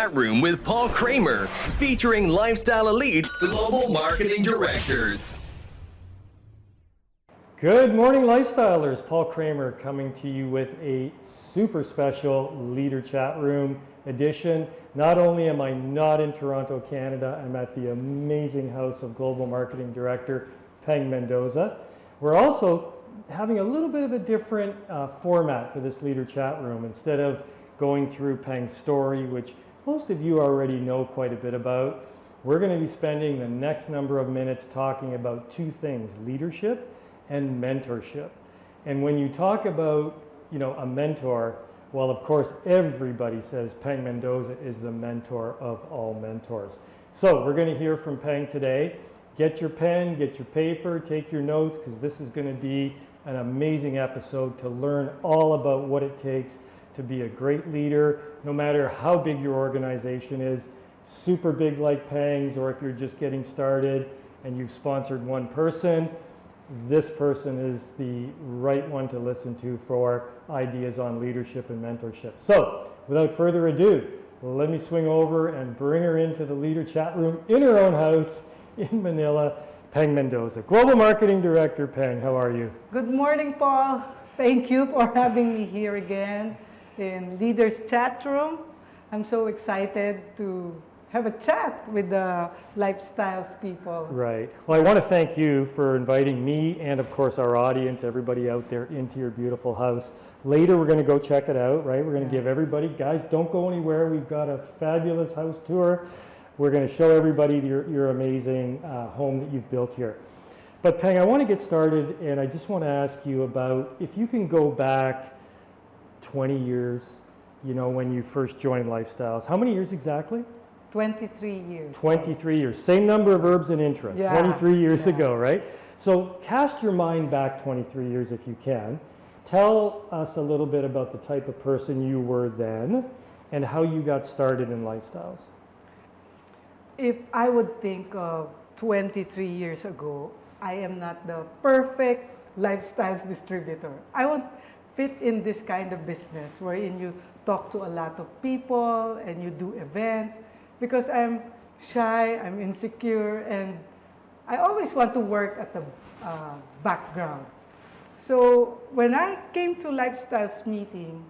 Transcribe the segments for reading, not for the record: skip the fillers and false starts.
Chat Room with Paul Kramer, featuring Lifestyle Elite Global Marketing Directors. Good morning, Lifestylers. Paul Kramer coming to you with a super special Leader Chat Room edition. Not only am I not in Toronto, Canada, I'm at the amazing house of Global Marketing Director Peng Mendoza. We're also having a little bit of a different format for this Leader Chat Room. Instead of going through Peng's story, which most of you already know quite a bit about, we're going to be spending the next number of minutes talking about two things: leadership and mentorship. And when you talk about, a mentor, well, of course, everybody says Peng Mendoza is the mentor of all mentors. So we're going to hear from Peng today. Get your pen, get your paper, take your notes, because this is going to be an amazing episode to learn all about what it takes to be a great leader, no matter how big your organization is, super big like Peng's, or if you're just getting started and you've sponsored one person. This person is the right one to listen to for ideas on leadership and mentorship. So, without further ado, let me swing over and bring her into the Leader Chat Room in her own house in Manila, Peng Mendoza. Global Marketing Director. Peng, how are you? Good morning, Paul. Thank you for having me here again in Leaders Chat Room. I'm so excited to have a chat with the Lifestyles people. Right. Well, I want to thank you for inviting me and, of course, our audience, everybody out there, into your beautiful house. Later, we're going to go check it out, right? We're going to give everybody, guys, don't go anywhere. We've got a fabulous house tour. We're going to show everybody your amazing home that you've built here. But Peng, I want to get started, and I just want to ask you about, if you can go back 20 years, when you first joined Lifestyles. How many years exactly? 23 years. 23 years. Same number of verbs and intro. Yeah. 23 years ago, right? So cast your mind back 23 years if you can. Tell us a little bit about the type of person you were then and how you got started in Lifestyles. If I would think of 23 years ago, I am not the perfect Lifestyles distributor. I won't fit in this kind of business wherein you talk to a lot of people and you do events, because I'm shy, I'm insecure, and I always want to work at the background. So when I came to Lifestyles meeting,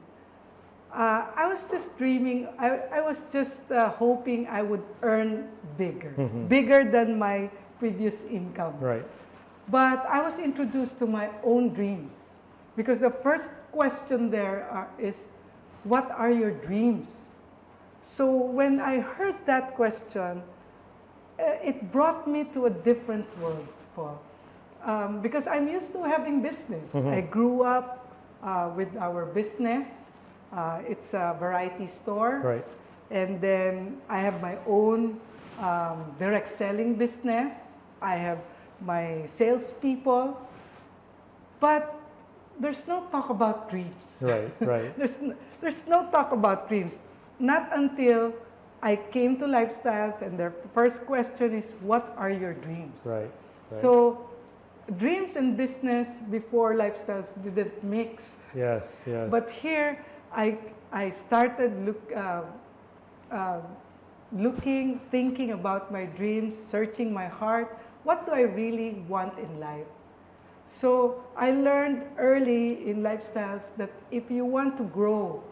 I was just dreaming, I was just hoping I would earn bigger, bigger than my previous income. Right. But I was introduced to my own dreams, because the first question there is, what are your dreams? So when I heard that question, it brought me to a different world, Paul. Because I'm used to having business. I grew up with our business. It's a variety store. Right. And then I have my own direct selling business. I have my salespeople. But there's no talk about dreams. Right, right. There's no talk about dreams. Not until I came to Lifestyles, and their first question is, what are your dreams? Right. So dreams and business before Lifestyles didn't mix. Yes, yes. But here I started looking, thinking about my dreams, searching my heart. What do I really want in life? So I learned early in Lifestyles that if you want to grow,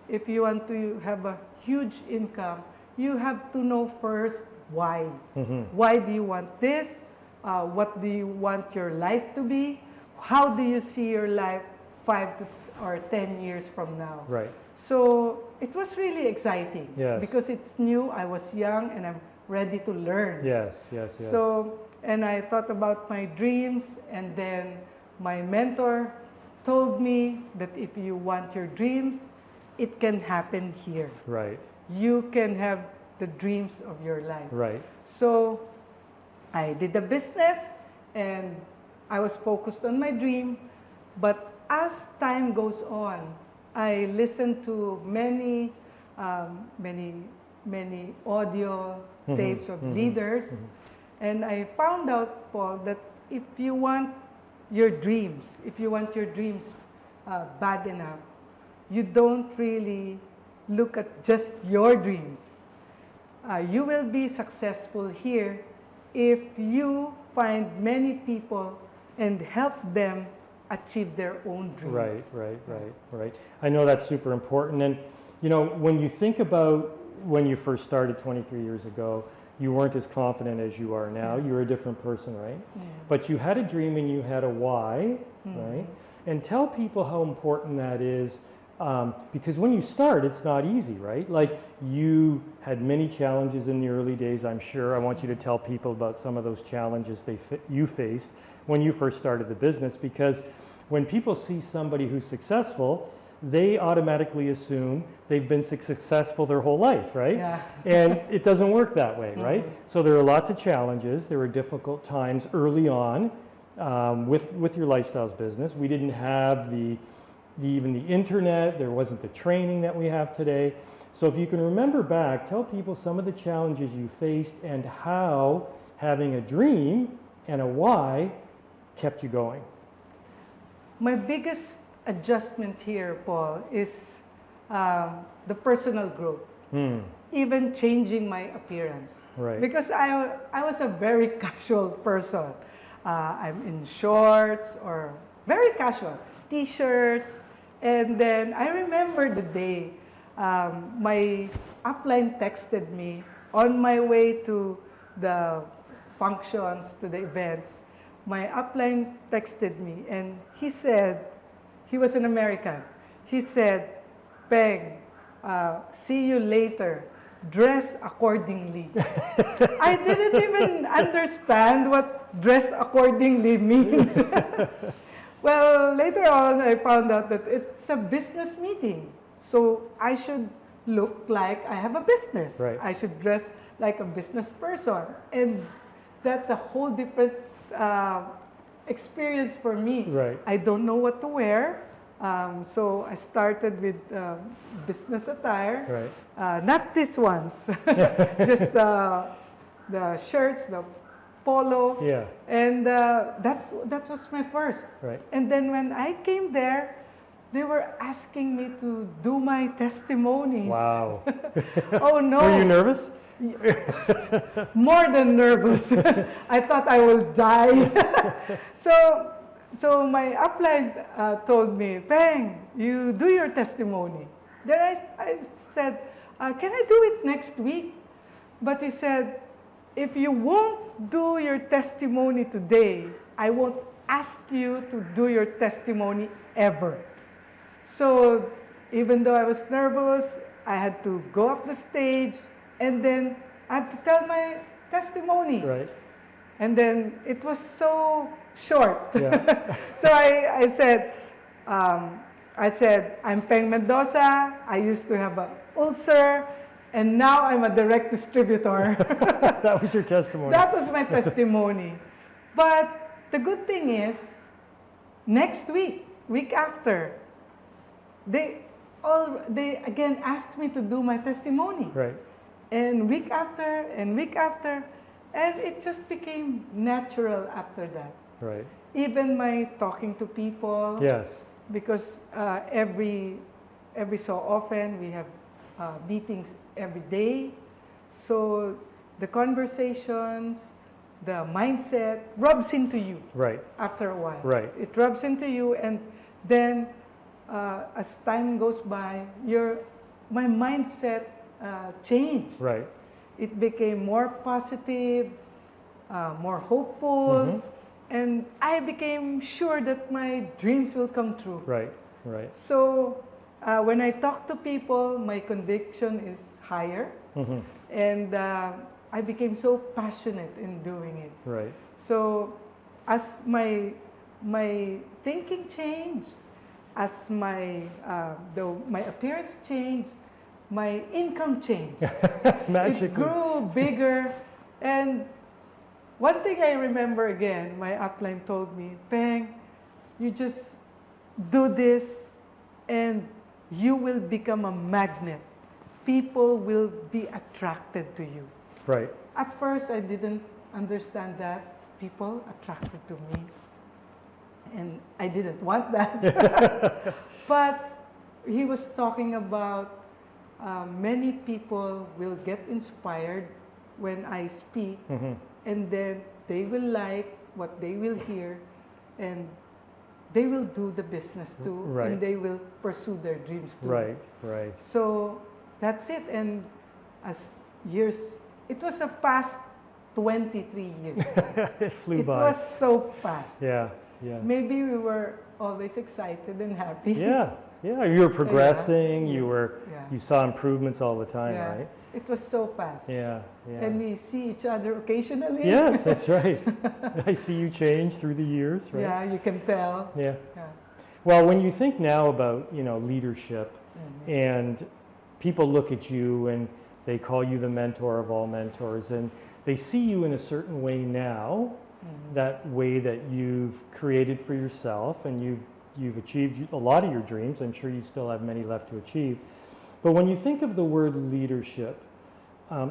if you want to have a huge income, you have to know first why. Why do you want this? What do you want your life to be? How do you see your life 5 or 10 years from now? Right. So it was really exciting. Yes. Because it's new, I was young, and I'm ready to learn. Yes, yes, yes. So, and I thought about my dreams, and then my mentor told me that if you want your dreams, it can happen here. Right. You can have the dreams of your life. Right. So I did the business, and I was focused on my dream. But as time goes on, I listened to many audio tapes of leaders, and I found out, Paul, that if you want your dreams bad enough, you don't really look at just your dreams. you will be successful here if you find many people and help them achieve their own dreams. Right. I know that's super important. And, you know, when you think about when you first started 23 years ago, you weren't as confident as you are now. You're a different person, right? But you had a dream and you had a why, right? And tell people how important that is, because when you start, it's not easy, right? Like, you had many challenges in the early days, I'm sure. I want you to tell people about some of those challenges you faced when you first started the business, because when people see somebody who's successful, they automatically assume they've been successful their whole life, right? Yeah. And it doesn't work that way, right? So there are lots of challenges. There were difficult times early on with your lifestyles business. We didn't have even the internet. There wasn't the training that we have today. So if you can remember back, tell people some of the challenges you faced and how having a dream and a why kept you going. My biggest adjustment here, Paul, is the personal growth. Even changing my appearance. Right. Because I was a very casual person. I'm in shorts or very casual, t-shirt. And then I remember the day my upline texted me on my way to the functions, to the events. My upline texted me and he said, he was an American. He said, Peng, see you later. Dress accordingly. I didn't even understand what dress accordingly means. Well, later on, I found out that it's a business meeting. So I should look like I have a business. Right. I should dress like a business person. And that's a whole different experience for me. Right. I don't know what to wear. So I started with business attire. Right. Not these ones. Just the shirts, the polo. Yeah. And that was my first. Right. And then when I came there, they were asking me to do my testimonies. Wow. Oh no. Were you nervous? More than nervous. I thought I will die. So my upline told me, Peng, you do your testimony. Then I said, can I do it next week? But he said, if you won't do your testimony today, I won't ask you to do your testimony ever. So even though I was nervous, I had to go up the stage and then I had to tell my testimony. Right. And then it was so short. Yeah. So I said, I'm Peng Mendoza. I used to have an ulcer, and now I'm a direct distributor. That was your testimony. That was my testimony. But the good thing is, next week after, they again asked me to do my testimony. Right. And week after, and it just became natural after that. Right. Even my talking to people. Yes. Because every so often we have meetings every day. So the conversations, the mindset rubs into you. Right. After a while. Right. It rubs into you, and then as time goes by, my mindset changed. Right. It became more positive, more hopeful, and I became sure that my dreams will come true. Right. Right. So when I talk to people, my conviction is higher, and I became so passionate in doing it. Right. So as my thinking changed, as my appearance changed, my income changed. Magically. It grew bigger. And one thing I remember again, my upline told me, Peng, you just do this and you will become a magnet. People will be attracted to you. Right. At first, I didn't understand that. People attracted to me. And I didn't want that. But he was talking about many people will get inspired when I speak, and then they will like what they will hear, and they will do the business too, Right. and they will pursue their dreams too. Right, right. So that's it. And as years, it was a fast 23 years. It flew It by. was so fast. Yeah, yeah. Maybe we were always excited and happy. Yeah, yeah. You were progressing. Yeah. You saw improvements all the time, Yeah. right? It was so fast. Yeah, yeah. And we see each other occasionally. Yes, that's right. I see you change through the years, right? Yeah, you can tell. Yeah. Yeah. Well, when you think now about, leadership, and people look at you and they call you the mentor of all mentors, and they see you in a certain way now, that way that you've created for yourself, and you've achieved a lot of your dreams. I'm sure you still have many left to achieve. But when you think of the word leadership,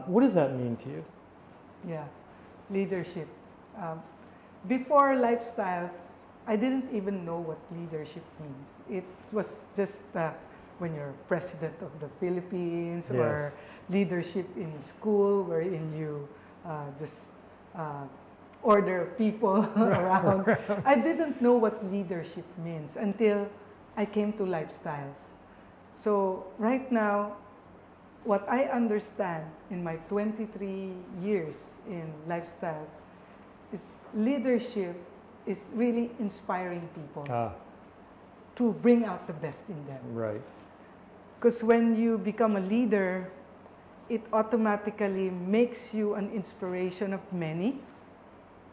what does that mean to you? Yeah, leadership. Before Lifestyles, I didn't even know what leadership means. It was just when you're president of the Philippines, Yes. or leadership in school, wherein you just order people around. I didn't know what leadership means until I came to Lifestyles. So right now, what I understand in my 23 years in Lifestyles is leadership is really inspiring people to bring out the best in them. Right. Because when you become a leader, it automatically makes you an inspiration of many,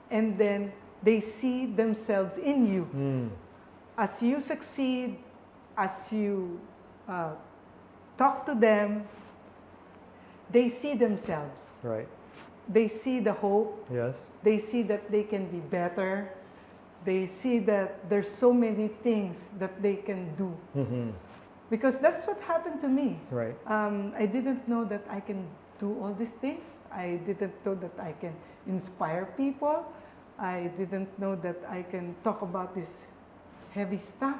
and then they see themselves in you. As you succeed, as you talk to them, they see themselves. Right. They see the hope. Yes. They see that they can be better. They see that there's so many things that they can do. Because that's what happened to me. Right. I didn't know that I can do all these things. I didn't know that I can inspire people. I didn't know that I can talk about this heavy stuff.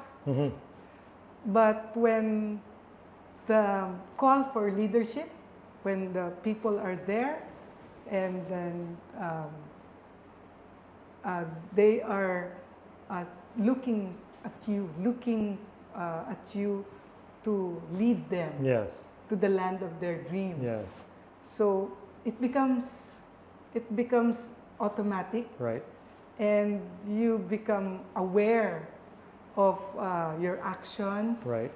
But when the call for leadership, when the people are there, and then they are looking at you to lead them Yes. to the land of their dreams. Yes. So it becomes automatic, Right. and you become aware of your actions. Right.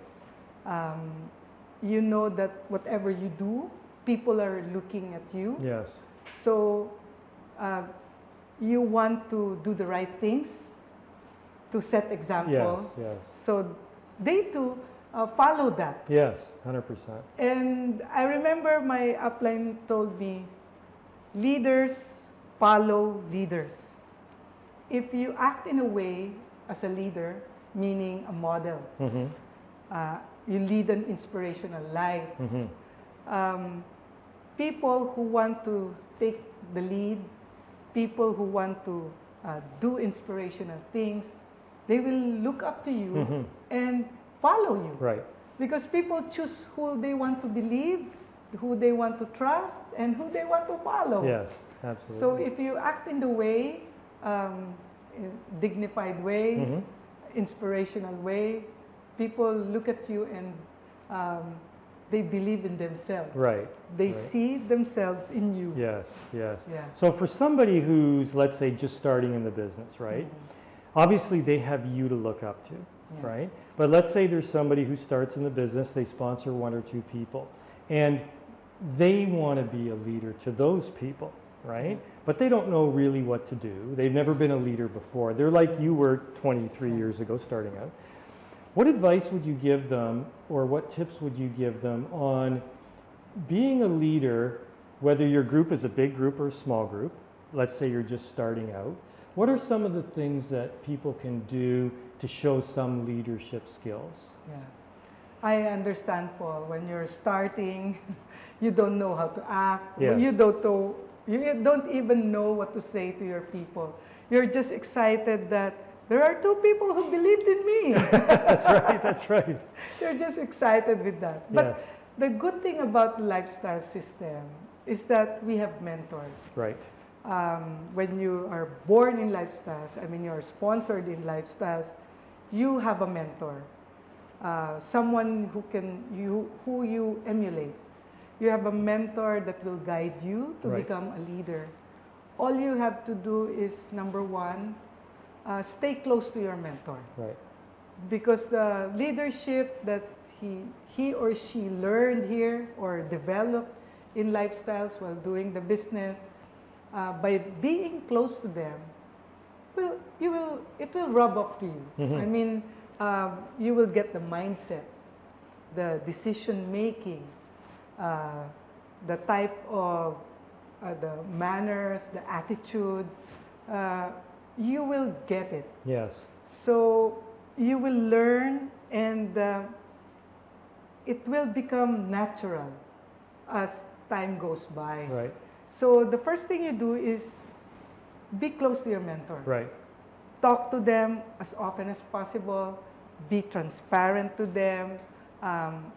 You know that whatever you do, people are looking at you. Yes. So you want to do the right things to set example. Yes. Yes. So they too follow that. Yes. 100%. And I remember my upline told me, leaders follow leaders. If you act in a way as a leader, meaning a model, you lead an inspirational life. People who want to take the lead, people who want to do inspirational things, they will look up to you and follow you. Right. Because people choose who they want to believe, who they want to trust, and who they want to follow. Yes. Absolutely. So if you act in the way, dignified way, inspirational way, people look at you and they believe in themselves. Right. They right. see themselves in you. Yes. Yes. Yeah. So for somebody who's, let's say, just starting in the business, right? Obviously, they have you to look up to, Yeah. right? But let's say there's somebody who starts in the business, they sponsor 1 or 2 people, and they want to be a leader to those people, right? But they don't know really what to do. They've never been a leader before. They're like you were 23 years ago starting out. What advice would you give them, or what tips would you give them on being a leader, whether your group is a big group or a small group? Let's say you're just starting out. What are some of the things that people can do to show some leadership skills? Yeah. I understand, Paul, when you're starting, you don't know how to act. Yes. You don't even know what to say to your people. You're just excited that there are 2 people who believed in me. That's right, that's right. You're just excited with that. But Yes. the good thing about the lifestyle system is that we have mentors. Right. When you are born in lifestyles, I mean, you are sponsored in lifestyles, you have a mentor, someone who you emulate. You have a mentor that will guide you to Right. become a leader. All you have to do is, number one, stay close to your mentor. Right. Because the leadership that he or she learned here or developed in lifestyles while doing the business, by being close to them, it will rub up to you. Mhm. I mean, you will get the mindset, the decision making, the type of the manners, the attitude. You will get it. Yes. So you will learn, and it will become natural as time goes by. Right. So the first thing you do is be close to your mentor. Right. Talk to them as often as possible. Be transparent to them.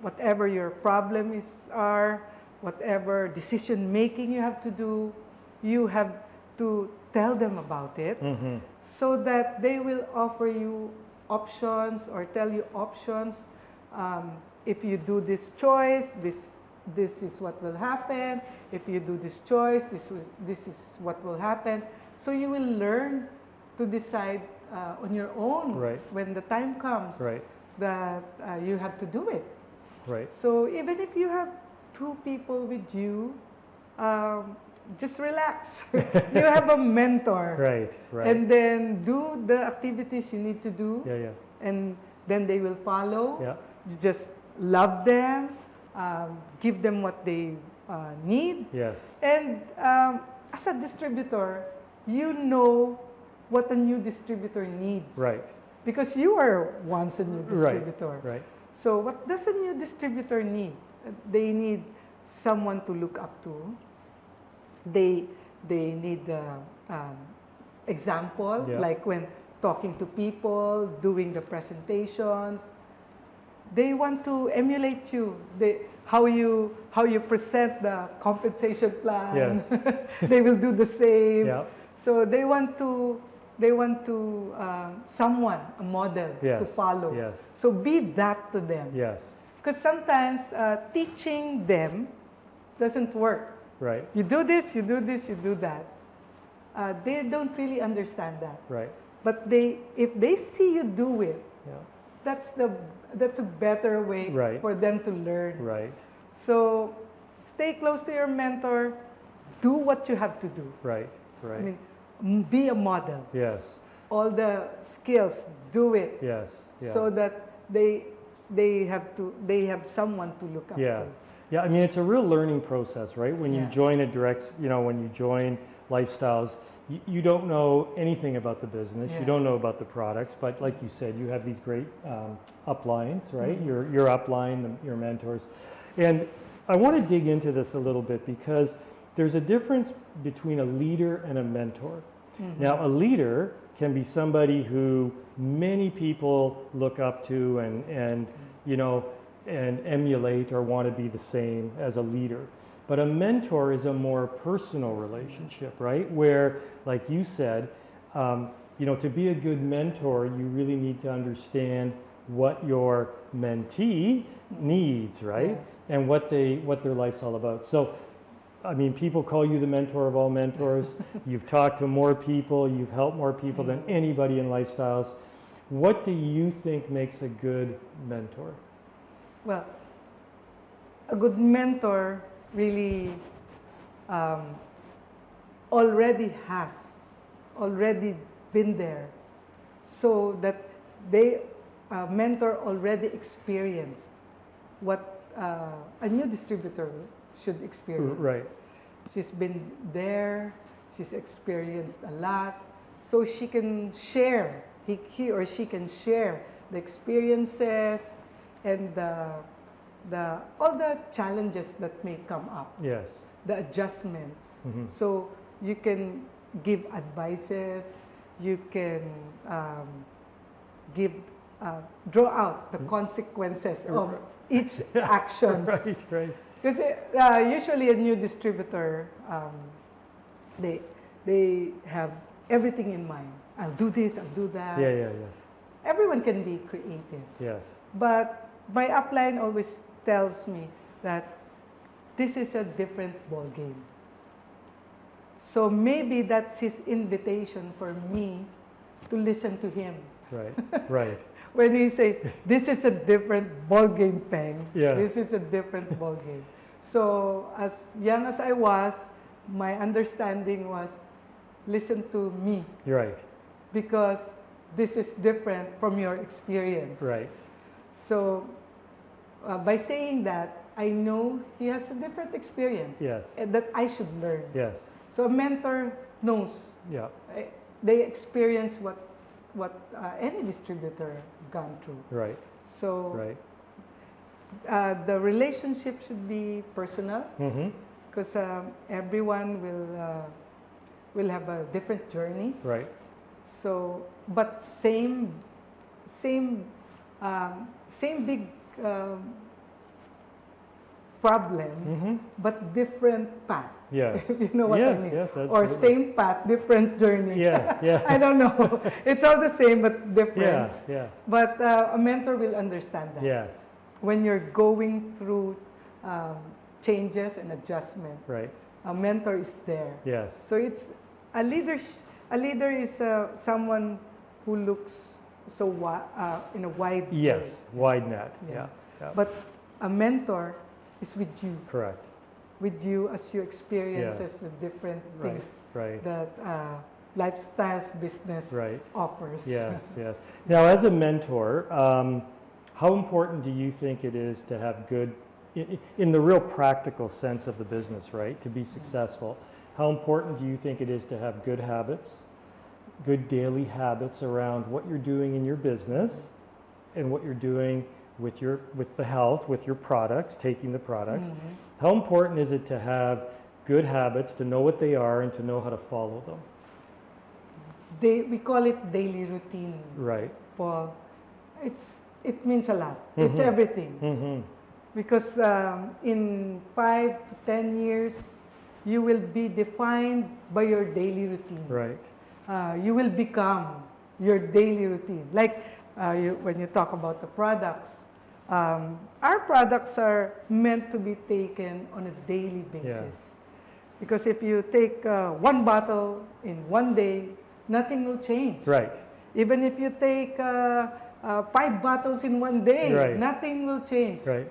Whatever your problems are, whatever decision making you have to do, you have to tell them about it, Mm-hmm. so that they will offer you options or tell you options. If you do this choice, this is what will happen. If you do this choice, this is what will happen. So you will learn to decide on your own, Right. when the time comes, Right. that you have to do it. Right. So even if you have two people with you, just relax. You have a mentor. Right. Right. And then do the activities you need to do, Yeah. Yeah. and then they will follow. Yeah. You just love them, give them what they need. Yes. And as a distributor, you know what a new distributor needs. Right. Because you were once a new Right. distributor. Right. So what does a new distributor need? They need someone to look up to. They need example, Yeah. like when talking to people, doing the presentations. They want to emulate you. How you present the compensation plan. Yes. They will do the same. Yeah. So they want someone, a model Yes. to follow. Yes. So be that to them. Yes. Because sometimes teaching them doesn't work. Right. You do this, you do this, you do that. They don't really understand that. Right. But if they see you do it, Yeah. that's a better way Right. for them to learn. Right. So stay close to your mentor. Do what you have to do. Right. I Right. mean, be a model. Yes. All the skills, do it. Yes. Yeah. So that they have someone to look up Yeah. to. Yeah, I mean, it's a real learning process, right? When you Yeah. join when you join Lifestyles, you don't know anything about the business, you Yeah. don't know about the products, but like you said, you have these great uplines, right? Mhm. Your upline, your mentors. And I want to dig into this a little bit because there's a difference between a leader and a mentor. Mhm. Now, a leader can be somebody who many people look up to and emulate or want to be the same as a leader. But a mentor is a more personal relationship, right? Where, like you said, to be a good mentor, you really need to understand what your mentee needs, right? Yeah. And what their life's all about. So, I mean, people call you the mentor of all mentors. You've talked to more people, you've helped more people than anybody in Lifestyles. What do you think makes a good mentor? Well, a good mentor really already been there, so that mentor already experienced what a new distributor should experience. Right. She's been there, she's experienced a lot, so she can share, he or she can share the experiences and all the challenges that may come up, Yes. the adjustments. Mhm. So you can give advices, you can give draw out the consequences of each actions. Right, right. Because usually a new distributor, they have everything in mind. I'll do this, I'll do that. Yeah, yeah, yes. Everyone can be creative. Yes. But my upline always tells me that this is a different ball game. So maybe that's his invitation for me to listen to him. Right, right. When he say, this is a different ball game, Peng. Yeah. This is a different ball game. So as young as I was, my understanding was, listen to me. Right, Because this is different from your experience. right. So by saying that, I know he has a different experience. Yes. And that I should learn. Yes. So a mentor knows. Yeah. They experience what any distributor gone through. Right, So right. the relationship should be personal, Mm-hmm. because everyone will have a different journey. Right. So, but same big problem, Mm-hmm. but different path. Yes. You know what Yes, I mean? yes, Or absolutely. same path, different journey. Yeah, yeah. I don't know. It's all the same but different. Yeah, yeah. But a mentor will understand that. Yes. When you're going through changes and adjustment, Right. a mentor is there. Yes. So it's a leader. A leader is someone who looks so in a wide Yes. way. Wide net. Yeah. Yeah. Yeah. But a mentor is with you, Correct. with you as you experiences Yes. the different Right. things Right. that lifestyles business Right. offers. Yes. Yes. Now, as a mentor, how important do you think it is to have good, in the real practical sense of the business, right? To be successful, how important do you think it is to have good habits, good daily habits around what you're doing in your business and what you're doing with the health, with your products, taking the products? Mhm. How important is it to have good habits, to know what they are and to know how to follow them? We call it daily routine, Right. Paul. It means a lot. It's Mhm. everything. Mm-hmm. Because in 5 to 10 years, you will be defined by your daily routine. Right. You will become your daily routine. Like when you talk about the products, our products are meant to be taken on a daily basis. Yes. Because if you take one bottle in one day, nothing will change. Right. Even if you take 5 bottles in one day, Right. nothing will change. Right.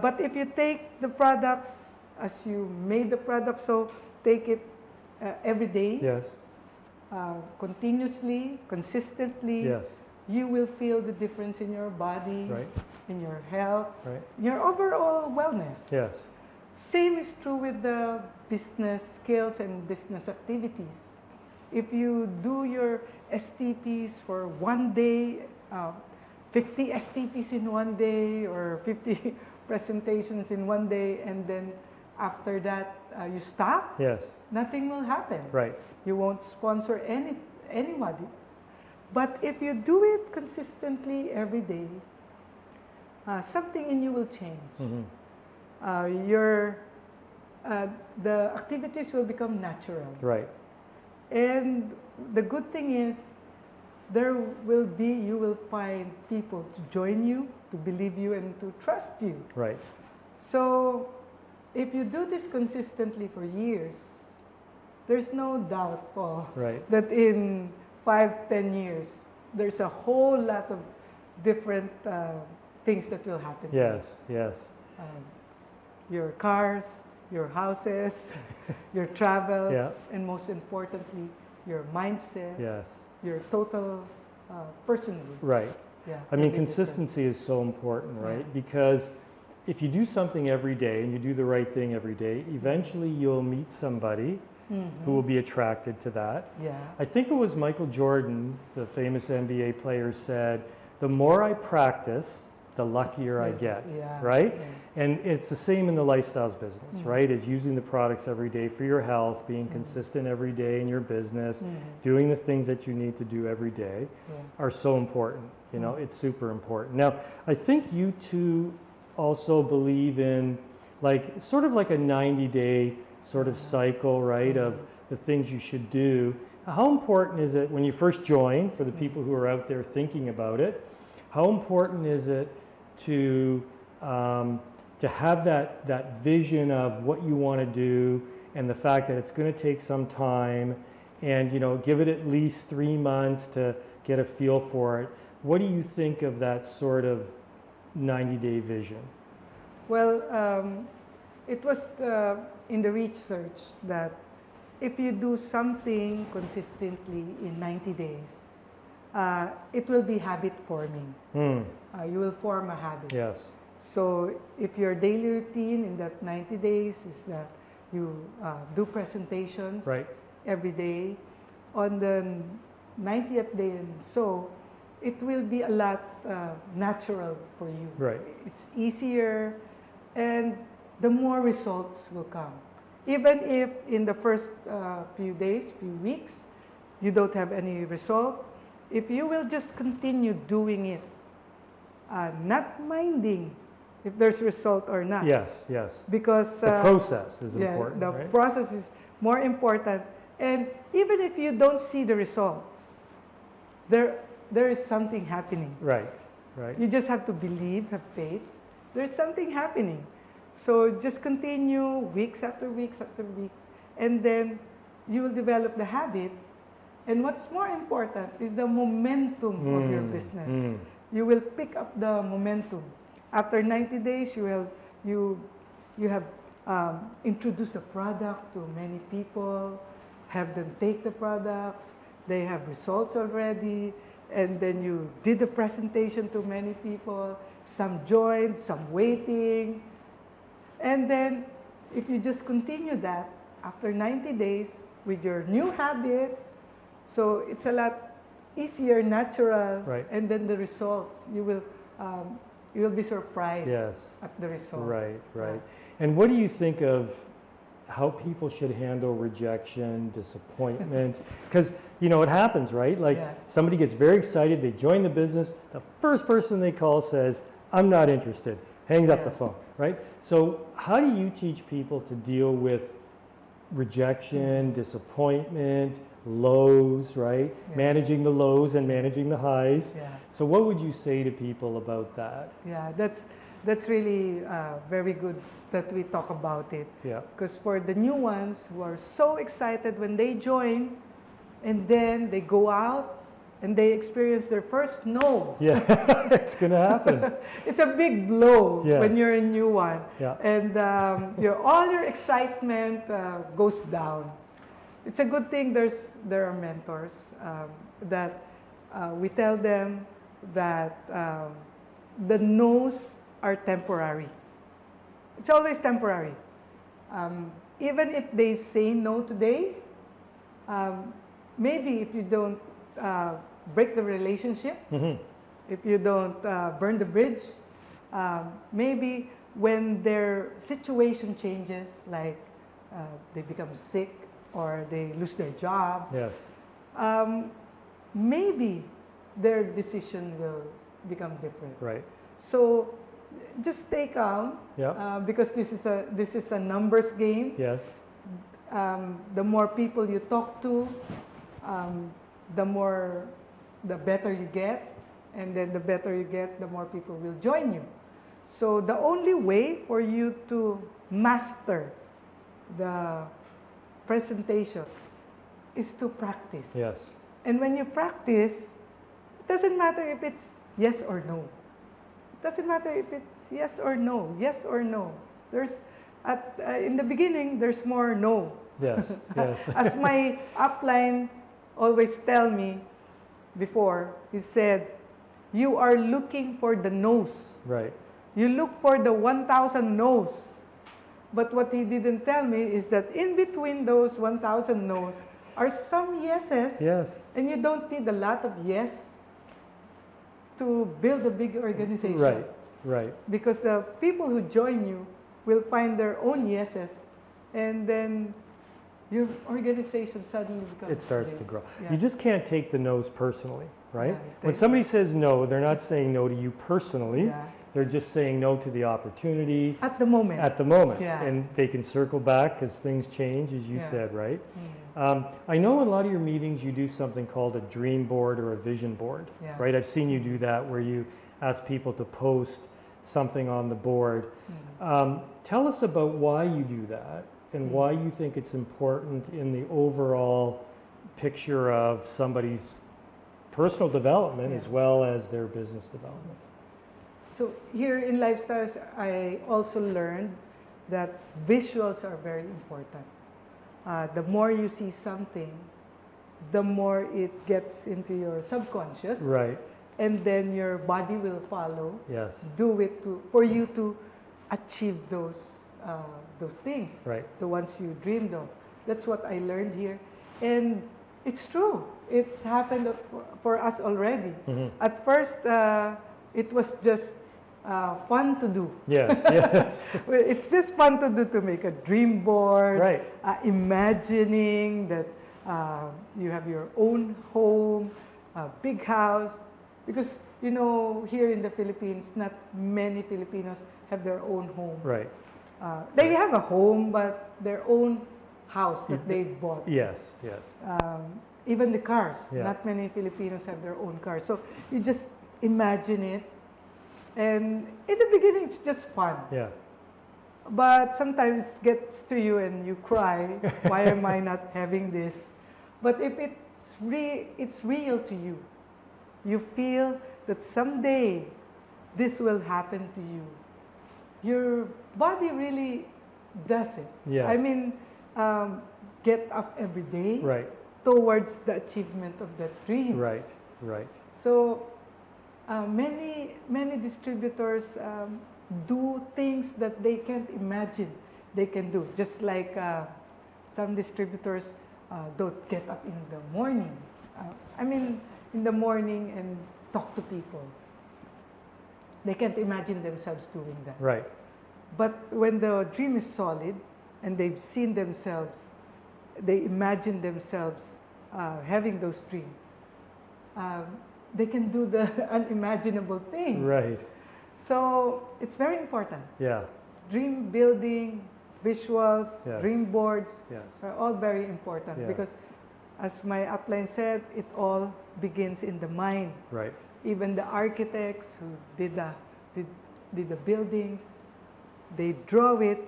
But if you take the products as you made the product, so take it every day, Yes. continuously, consistently, Yes. you will feel the difference in your body, Right. in your health, Right. your overall wellness. Yes. Same is true with the business skills and business activities. If you do your STPs for one day, 50 STPs in one day or 50 presentations in one day, and then after that you stop, Yes. nothing will happen. Right. You won't sponsor anybody. But if you do it consistently every day, something in you will change. Mm-hmm. The activities will become natural. Right. And the good thing is, you will find people to join you, to believe you, and to trust you. Right. So if you do this consistently for years, there's no doubt, Paul, Right. that in 5, 10 years, there's a whole lot of different things that will happen. Yes. Yes. Your cars, your houses, your travels, Yeah. and most importantly, your mindset, Yes. your total personhood. Right. Yeah, I mean, will be different. consistency is so important, right? Yeah. Because if you do something every day and you do the right thing every day, eventually you'll meet somebody who will be attracted to that. Yeah. I think it was Michael Jordan, the famous NBA player, said, "The more I practice, the luckier I get, Yeah, right? yeah. And it's the same in the lifestyles business, right? Is using the products every day for your health, being consistent every day in your business, doing the things that you need to do every day are so important. You know, it's super important. Now, I think you two also believe in like sort of like a 90-day sort of cycle, right, of the things you should do. How important is it when you first join, for the people who are out there thinking about it, how important is it to have that vision of what you want to do and the fact that it's going to take some time, and you know, give it at least 3 months to get a feel for it. What do you think of that sort of 90-day vision? Well, it was in the research that if you do something consistently in 90 days, it will be habit forming. You will form a habit. Yes. So if your daily routine in that 90 days is that you do presentations every day, on the 90th day and so, it will be a lot natural for you. Right. It's easier, and the more results will come. Even if in the first few days, few weeks, you don't have any result, if you will just continue doing it, not minding if there's result or not. Yes, yes. Because the process is yeah, important, the right? process is more important. And even if you don't see the results, there is something happening. Right, right. You just have to believe, have faith. There's something happening. So just continue weeks after weeks after weeks, and then you will develop the habit. And what's more important is the momentum of your business. You will pick up the momentum. After 90 days, you have introduced the product to many people, have them take the products, they have results already, and then you did the presentation to many people, some joined, some waiting. And then if you just continue that, after 90 days with your new habit, so it's a lot easier, natural, and then the results, you will be surprised at the results. Right, right. And what do you think of how people should handle rejection, disappointment? Because, you know, it happens, right? Like somebody gets very excited, they join the business, the first person they call says, I'm not interested, hangs up the phone, right? So how do you teach people to deal with rejection, disappointment, lows, right? Managing the lows and managing the highs. So what would you say to people about that? Yeah, that's really very good that we talk about it. Yeah. Because for the new ones who are so excited when they join, and then they go out and they experience their first no. Yeah, it's going to happen. It's a big blow when you're a new one. Yeah. And all your excitement goes down. It's a good thing there are mentors that we tell them that the no's are temporary. It's always temporary. Even if they say no today, maybe if you don't break the relationship, if you don't burn the bridge, maybe when their situation changes, like they become sick or they lose their job, maybe their decision will become different. Right. So just stay calm, because this is a numbers game. Yes. The more people you talk to, the better you get, and then the better you get, the more people will join you. So the only way for you to master the presentation is to practice. Yes. And when you practice, it doesn't matter if it's yes or no. It doesn't matter if it's yes or no, yes or no. There's in the beginning, there's more no. Yes, yes. As my upline always tell me before, he said, you are looking for the no's. Right. You look for the 1,000 no's. But what he didn't tell me is that in between those 1,000 no's are some yeses. Yes. And you don't need a lot of yes to build a big organization. Right. Right. Because the people who join you will find their own yeses, and then your organization suddenly becomes It starts big. to grow. Yeah. You just can't take the no's personally, right? Yeah, When somebody says no, they're not saying no to you personally. Yeah. They're just saying no to the opportunity At the moment. at the moment. Yeah. And they can circle back because things change, as you Yeah. said, right? Mm. I know in a lot of your meetings you do something called a dream board or a vision board, Yeah. right? I've seen you do that where you ask people to post something on the board. Tell us about why you do that and why you think it's important in the overall picture of somebody's personal development Yeah. as well as their business development. So here in Lifestyles, I also learned that visuals are very important. The more you see something, the more it gets into your subconscious, Right. and then your body will follow. Yes. Do it for you to achieve those things, Right. the ones you dreamed of. That's what I learned here, and it's true. It's happened for us already. Mhm. At first, it was just fun to do. Yes. Yes. Well, it's just fun to do, to make a dream board, Right. Imagining that you have your own home, a big house. Because, you know, here in the Philippines, not many Filipinos have their own home. Right. They have a home, but their own house that they bought. Yes. Yes. Even the cars, Yeah. not many Filipinos have their own cars. So you just imagine it. And in the beginning, it's just fun. Yeah. But sometimes it gets to you and you cry, why am I not having this? But if it's real to you, you feel that someday this will happen to you. Your body really does it. Yes. I mean, get up every day Right. towards the achievement of that dreams. Right. Right. So many distributors do things that they can't imagine they can do. Just like some distributors don't get up in the morning. In the morning and talk to people. They can't imagine themselves doing that. Right. But when the dream is solid and they've seen themselves, they imagine themselves having those dreams, they can do the unimaginable things. Right. So it's very important. Yeah. Dream building, visuals, Yes. dream boards Yes. are all very important Yeah. because, as my upline said, it all begins in the mind. Right. Even the architects who did the buildings, they draw it,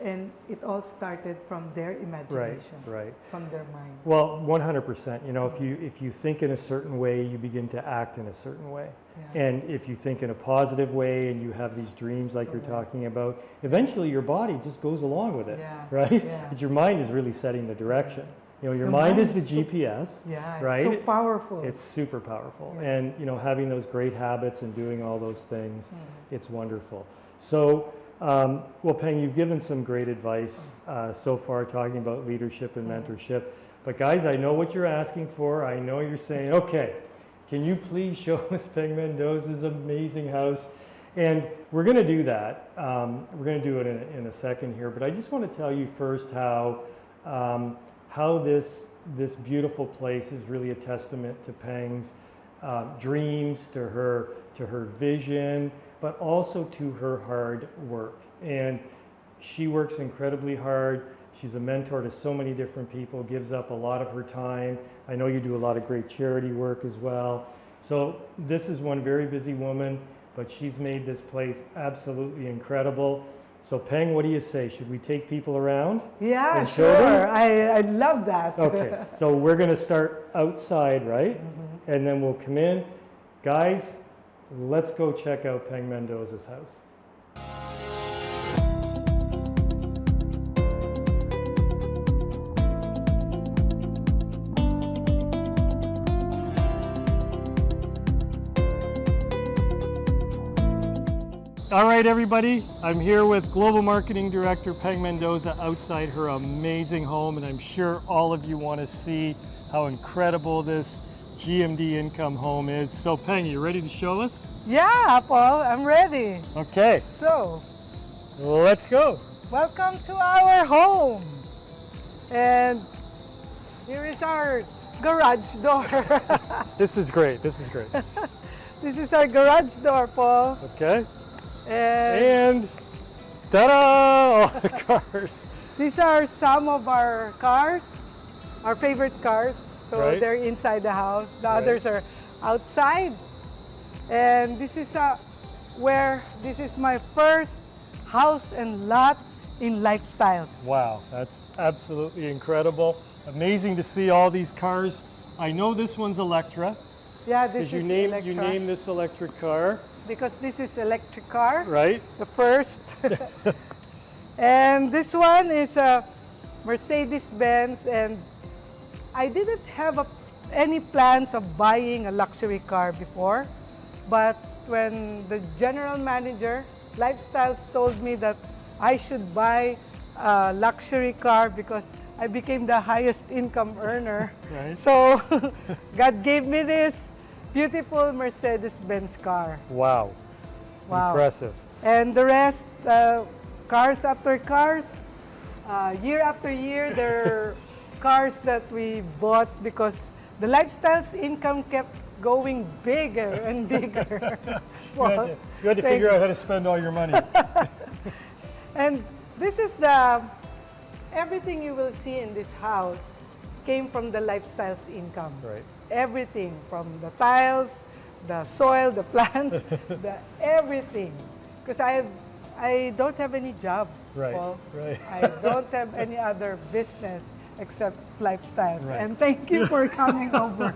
and it all started from their Right. imagination, Right. from their mind. Well, 100%. You know, if you think in a certain way, you begin to act in a certain way. Yeah. And if you think in a positive way and you have these dreams like you're Correct. talking about, eventually your body just goes along with it, Yeah, right? yeah. Because your mind is really setting the direction. You know, your The mind mind is the is so- GPS, Yeah, right? it's so powerful. It's super powerful. Yeah. And, you know, having those great habits and doing all those things, Mm. it's wonderful. So, well, Peng, you've given some great advice so far talking about leadership and mentorship. But guys, I know what you're asking for. I know you're saying, okay, can you please show us Peng Mendoza's amazing house? And we're going to do that. We're going to do it in a second here. But I just want to tell you first how this beautiful place is really a testament to Peng's dreams, to her vision, but also to her hard work. And she works incredibly hard. She's a mentor to so many different people, gives up a lot of her time. I know you do a lot of great charity work as well. So this is one very busy woman, but she's made this place absolutely incredible. So Peng, what do you say? Should we take people around? Yeah, and show sure. them? I love that. Okay, so we're going to start outside, right? And then we'll come in. Guys, let's go check out Peng Mendoza's house. All right, everybody, I'm here with Global Marketing Director Peng Mendoza outside her amazing home, and I'm sure all of you want to see how incredible this GMD Income home is. So Peng, you ready to show us? Yeah, Paul, I'm ready. Okay, So, let's go. welcome to our home. And here is our garage door. This is great, this is great. This is our garage door, Paul. Okay, And and ta-da! All the cars. these are some of our cars, our favorite cars. So Right. they're inside the house. The Right. others are outside. And this is this is my first house and lot in Lifestyles. Wow, that's absolutely incredible. Amazing to see all these cars. I know this one's Electra, Yeah, this because you is named Electra. this electric car, Because this is electric car, right? the first. And this one is a Mercedes-Benz, and I didn't have any plans of buying a luxury car before, but when the general manager, Lifestyles, told me that I should buy a luxury car because I became the highest income earner. Right. So God gave me this beautiful Mercedes-Benz car. Wow, Wow. impressive. And the rest, cars after cars, year after year, there are cars that we bought because the Lifestyles income kept going bigger and bigger. You had to figure out how to spend all your money. And this is everything you will see in this house came from the Lifestyles income. Right. Everything from the tiles, the soil, the plants, everything. Because I don't have any job, Right, Paul. right. I don't have any other business except Lifestyles. Right. And thank you for coming over.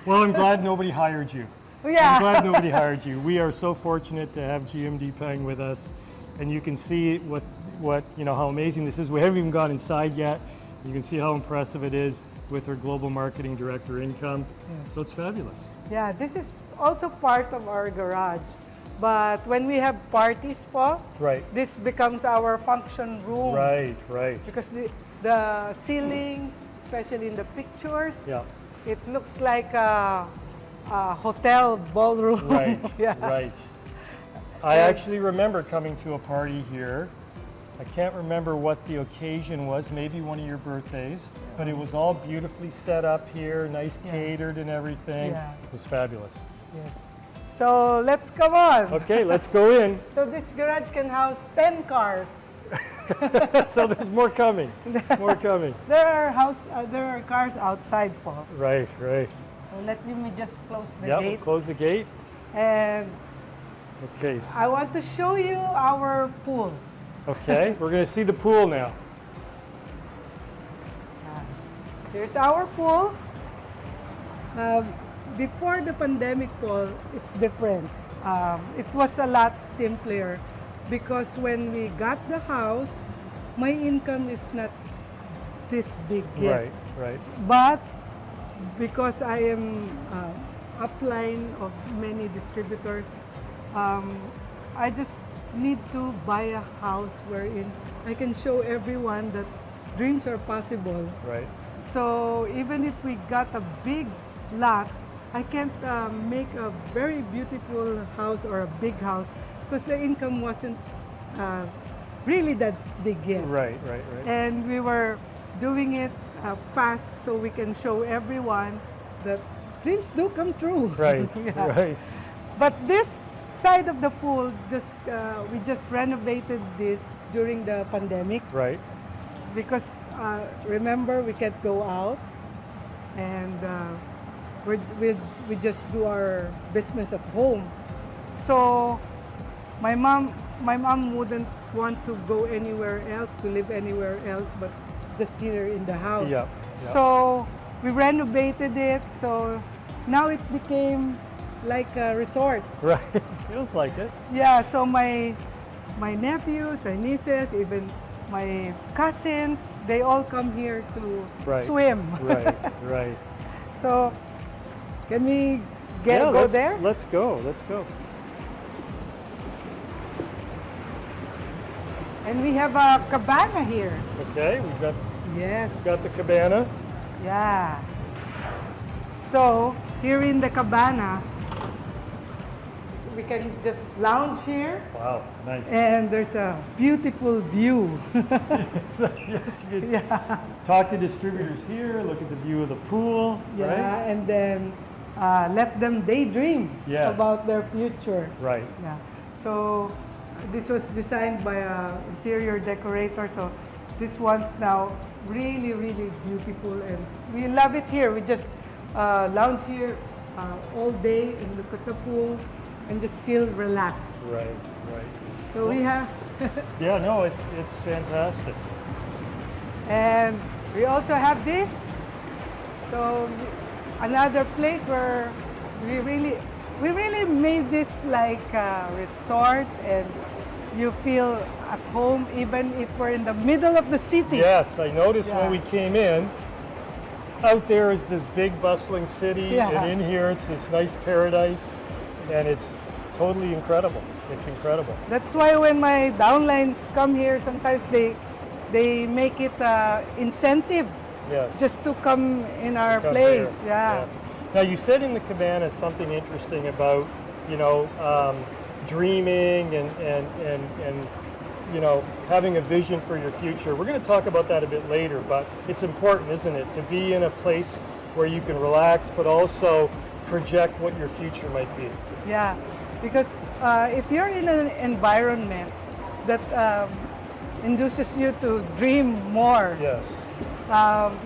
Well, I'm glad nobody hired you. Yeah. I'm glad nobody hired you. We are so fortunate to have GMD Peng with us, and you can see what how amazing this is. We haven't even gone inside yet. You can see how impressive it is with her global marketing director income. Yes. So it's fabulous. Yeah, this is also part of our garage. But when we have parties, Paul, Right. this becomes our function room. Right. Right. Because the ceilings, especially in the pictures, Yeah. it looks like a hotel ballroom. Right. Yeah. Right. I actually remember coming to a party here. I can't remember what the occasion was, maybe one of your birthdays, but it was all beautifully set up here, nice Yeah. catered and everything. Yeah. It was fabulous. Yes. So let's come on. Okay, let's go in. So this garage can house 10 cars. So there's more coming. More coming. There are cars outside, Paul. Right, right. So let me just close the Yeah, we'll gate. close the gate. And Okay. I want to show you our pool. Okay, we're going to see the pool now. Here's our pool. Before the pandemic, Paul, it's different. It was a lot simpler because when we got the house, my income is not this big yet. Right, right. But because I am upline of many distributors, I just need to buy a house wherein I can show everyone that dreams are possible. Right. So even if we got a big lot, I can't make a very beautiful house or a big house because the income wasn't really that big yet. Right, right, right. And we were doing it fast so we can show everyone that dreams do come true. Right, Yeah. right. But this side of the pool, we just renovated this during the pandemic Right. because remember we can't go out, and we just do our business at home. So my mom wouldn't want to go anywhere else, to live anywhere else, but just here in the house. Yeah. So we renovated it. So now it became like a resort. Right. Feels like it. Yeah, so my nephews, my nieces, even my cousins, they all come here to Right. swim. Right, right. So can we Yeah, go let's- there? Let's go. Let's go. And we have a cabana here. Okay, we've got Yes. the cabana. Yeah. So here in the cabana, we can just lounge here, Wow, nice. and there's a beautiful view. Yes, you can talk to distributors here, look at the view of the pool, Yeah, right? and then let them daydream Yes. about their future. Right. Yeah. So this was designed by an interior decorator. So this one's now really, really beautiful, and we love it here. We just lounge here all day and look at the pool and just feel relaxed. Right, right. So we have, Yeah, no, it's fantastic. and we also have this. So another place where we really made this like a resort, and you feel at home even if we're in the middle of the city. Yes, I noticed Yeah. when we came in, out there is this big bustling city, Yeah. and in here it's this nice paradise, and it's totally incredible. It's incredible. That's why when my downlines come here, sometimes they make it incentive Yes. just to come in our Come place. here. Yeah. Now you said in the cabana something interesting about, you know, dreaming and you know, having a vision for your future. We're going to talk about that a bit later, but it's important, isn't it, to be in a place where you can relax, but also project what your future might be. Yeah, because if you're in an environment that induces you to dream more, Yes.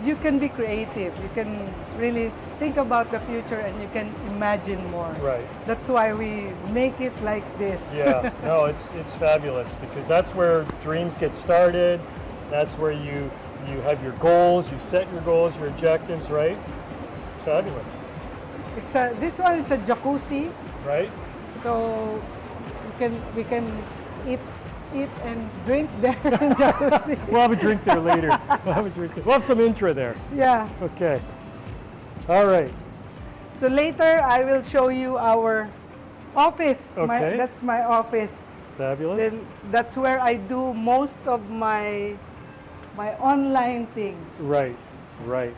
you can be creative. You can really think about the future, and you can imagine more. Right. That's why we make it like this. Yeah. No, it's fabulous, because that's where dreams get started. That's where you have your goals. You set your goals, your objectives. Right. It's fabulous. This one is a jacuzzi, Right. so we can eat and drink there in jacuzzi. We'll have a drink there later. We'll have a drink there. We'll have some intra there. Yeah. Okay. All right. So later I will show you our office. Okay. That's my office. Fabulous. Then that's where I do most of my online thing. Right. Right.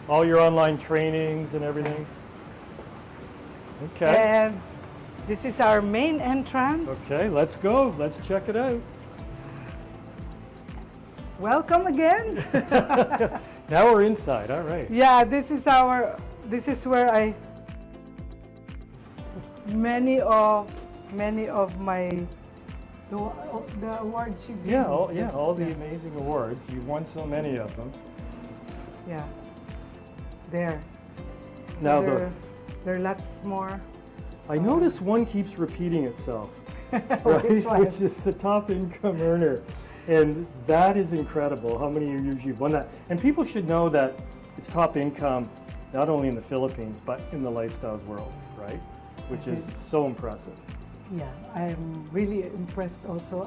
All your online trainings and everything. Okay. And this is our main entrance. Okay. Let's go. Let's check it out. Welcome again. Now we're inside. All right. Yeah, this is where many of my the awards you give. Yeah. All the amazing awards. You've won so many of them. Yeah. There. So Now there are lots more. I notice one keeps repeating itself. Which one? Which is the top income earner. And that is incredible how many years you've won that. And people should know that it's top income not only in the Philippines, but in the lifestyles world, right? Which is so impressive. Yeah, I'm really impressed also.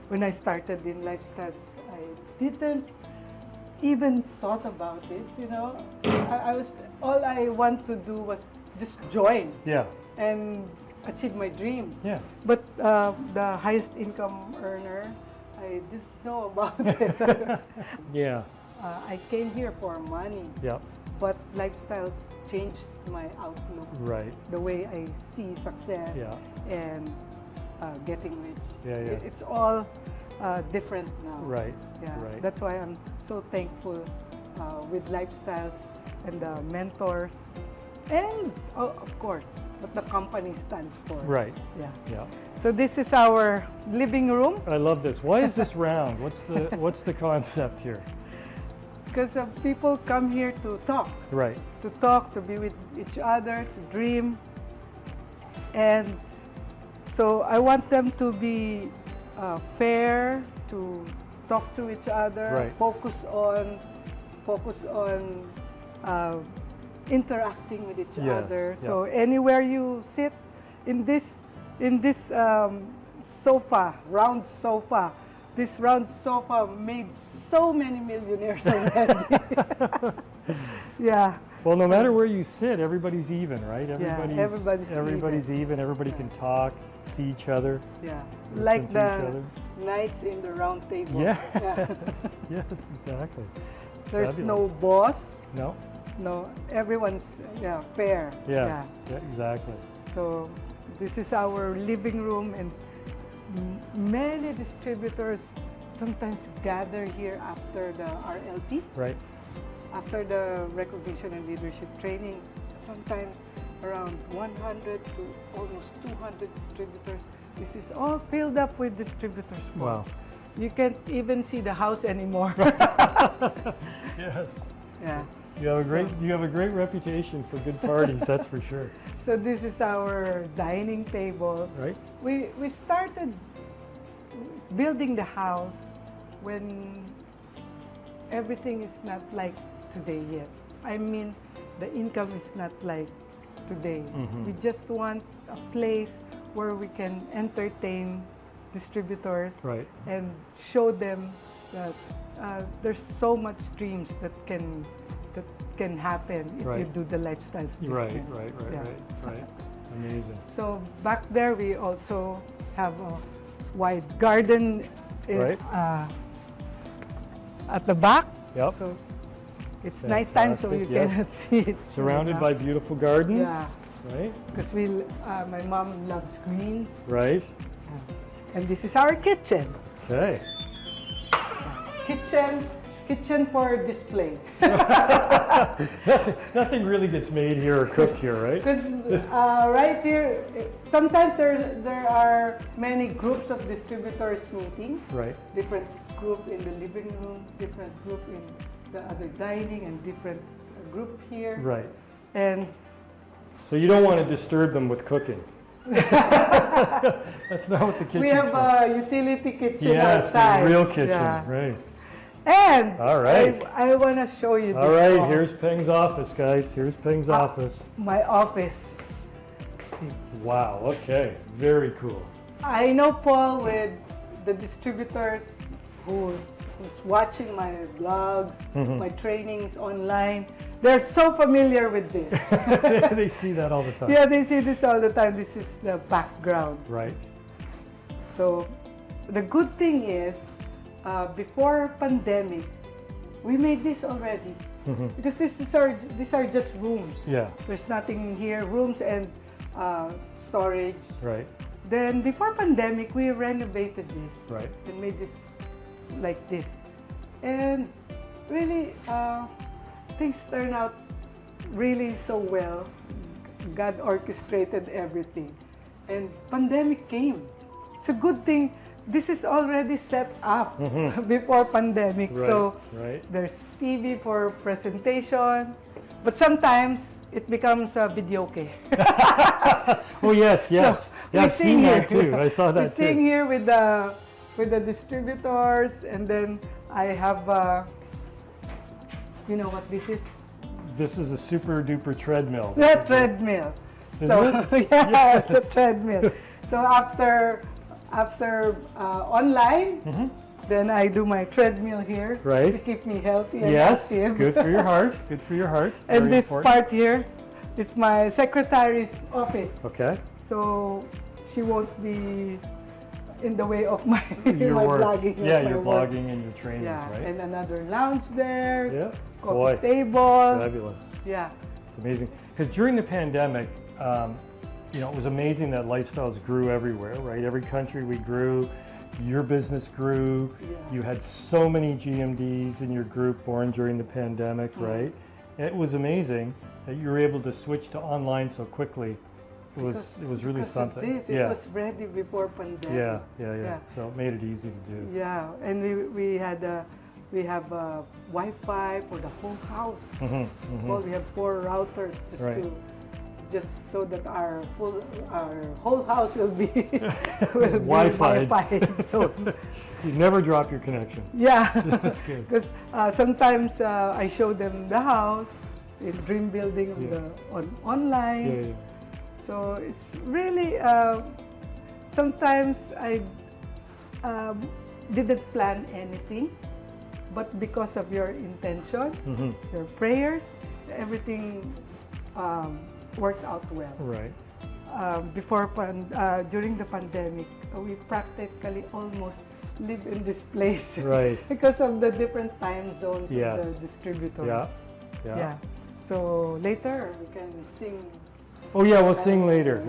When I started in lifestyles, I didn't even thought about it, you know. All I want to do was just join Yeah. and achieve my dreams. Yeah. But the highest income earner, I didn't know about it. Yeah. I came here for money, Yeah. but lifestyles changed my outlook, Right. the way I see success Yeah. and getting rich. Yeah, yeah. It's all different now. Right. Yeah. Right. That's why I'm so thankful with lifestyles and the mentors, and of course what the company stands for. Right. Yeah. Yeah. So this is our living room, I love this. Why is this round? What's the concept here? because people come here to talk, Right. to be with each other, to dream, and so I want them to be fair, to talk to each other, Right. focus on interacting with each Yes, other. yeah. So anywhere you sit in this sofa, round sofa, this round sofa made so many millionaires already. Yeah. Well, no matter where you sit, everybody's even, right? everybody's even. Everybody can talk, see each other. Yeah. Listen Like to each the other. knights in the round table. Yeah. Yeah. Yes, exactly. There's no Fabulous. boss. No. no, everyone's fair. Yes, yeah, exactly. So this is our living room, and many distributors sometimes gather here after the RLT, Right. after the recognition and leadership training. Sometimes around 100 to almost 200 distributors. This is all filled up with distributors. Wow. You can't even see the house anymore. Yes. Yeah. You have a great reputation for good parties, that's for sure. So this is our dining table. Right? We started building the house when everything is not like today yet. I mean, the income is not like today. Mhm. We just want a place where we can entertain distributors Right. and show them that there's so much dreams that can happen if you Right. do the lifestyles business. Right. Yeah. Right. Amazing. So back there we also have a wide garden Right. at the back. Yep. So it's nighttime, so you Fantastic, yep. cannot see it. Surrounded by beautiful gardens. Yeah, Right. because my mom loves greens, Right. and this is our kitchen. Okay. Kitchen for display. Nothing really gets made here or cooked here, right? Because right here, sometimes there are many groups of distributors meeting. Right. Different group in the living room, different group in the other dining, and different group here. Right. And So you don't want to disturb them with cooking. That's not what the kitchen's we have for. a utility kitchen Yes, outside. the real kitchen. Yeah. Right. And All right. I want to show you All this. right. hall. Here's Peng's office, guys. Here's Peng's office. My office. Wow. Okay. Very cool. I know Paul with the distributors who's watching my vlogs, Mhm. my trainings online. They're so familiar with this. They see that all the time. Yeah, they see this all the time. This is the background. Right. So the good thing is, before pandemic, we made this already Mhm. because these are just rooms. Yeah. There's nothing here, rooms and storage. Right. Then before pandemic, we renovated this Right. and made this like this, and really things turn out really so well. God orchestrated everything, and pandemic came. It's a good thing. This is already set up Mhm. before pandemic, Right. so Right. there's TV for presentation, but sometimes it becomes a videoke. Oh yes, yes. we Yeah, I've sing seen that here. too. I saw We that sing too. here with the distributors, and then I have you know what this is? This is a super duper treadmill. The treadmill. Is So it? yeah, it's Yes. a treadmill. So after online, Mhm. then I do my treadmill here Right. to keep me healthy and Yes. active. Good for your heart. Good for your heart. And Very this important. part here is my secretary's office. Okay. So she won't be in the way of my Your my work. blogging. of Yeah, my your work. blogging and your trainings, Yeah, right? and another lounge there. Yeah. Coffee Boy, table. fabulous. Yeah. It's amazing. Because during the pandemic, you know, it was amazing that lifestyles grew everywhere, right? Every country we grew, your business grew. Yeah. You had so many GMDs in your group born during the pandemic, right? It was amazing that you were able to switch to online so quickly. It was really Because of something. this, it Yeah. was ready before pandemic. Yeah. Yeah. So it made it easy to do. Yeah, and we have Wi-Fi for the whole house. Mhm, mhm. Well, we have 4 routers Right. just so that our whole house will be will be Wi-Fi. Wi-Fi. So You never drop your connection. yeah, That's good. because sometimes I show them the house in dream building on Yeah. online. Yeah, yeah. So it's really sometimes I didn't plan anything, but because of your intention, Mhm. your prayers, everything worked out well. Right. During the pandemic, we practically almost live in this place Right. because of the different time zones Yes. of the distributors. Yeah. Yeah. Yeah. So later we can sing. Oh yeah, we'll sing later.